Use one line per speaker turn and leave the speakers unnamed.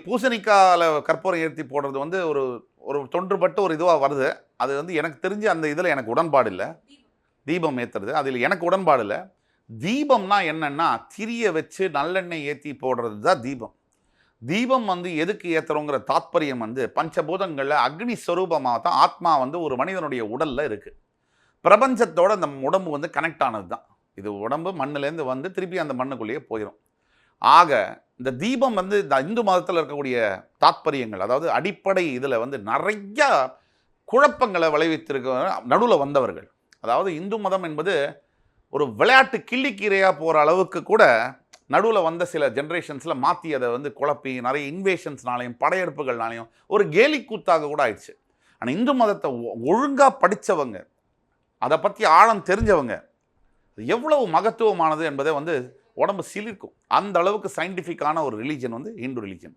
பூசணிக்கால கற்பூரம் ஏற்றி போடுறது வந்து ஒரு ஒரு தொன்றுபட்டு ஒரு இதுவாக வருது. அது வந்து எனக்கு தெரிஞ்சு அந்த இதில் எனக்கு உடன்பாடு இல்லை. தீபம் ஏற்றுறது அதில் எனக்கு உடன்பாடு இல்லை. தீபம்னா என்னன்னா திரிய வச்சு நல்லெண்ணெய் ஏற்றி போடுறது தான் தீபம். தீபம் வந்து எதுக்கு ஏற்றுறோங்கிற தாத்பரியம் வந்து பஞ்சபூதங்களில் அக்னி ஸ்வரூபமாக தான் ஆத்மா வந்து ஒரு மனிதனுடைய உடலில் இருக்குது. பிரபஞ்சத்தோட அந்த உடம்பு வந்து கனெக்ட் ஆனது தான். இது உடம்பு மண்ணிலேருந்து வந்து திருப்பி அந்த மண்ணுக்குள்ளேயே போயிடும். ஆக இந்த தீபம் வந்து இந்த இந்து மதத்தில் இருக்கக்கூடிய தாத்பரியங்கள், அதாவது அடிப்படை இதில் வந்து நிறையா குழப்பங்களை விளைவித்திருக்க நடுவில் வந்தவர்கள். அதாவது இந்து மதம் என்பது ஒரு விளையாட்டு கிள்ளிக்கீரையாக போகிற அளவுக்கு கூட நடுவில் வந்த சில ஜென்ரேஷன்ஸில் மாற்றி அதை வந்து குழப்பி நிறைய இன்வேஷன்ஸ்னாலையும் படையெடுப்புகள்னாலையும் ஒரு கேலி கூத்தாக கூட ஆயிடுச்சு. ஆனால் இந்து மதத்தை ஒழுங்காக படித்தவங்க, அதை பற்றி ஆழம் தெரிஞ்சவங்க, எவ்வளவு மகத்துவமானது என்பதை வந்து உடம்பு சிலிர்க்கும். அந்த அளவுக்கு சயின்டிஃபிக்கான ஒரு ரிலீஜன் வந்து இந்து ரிலீஜன்.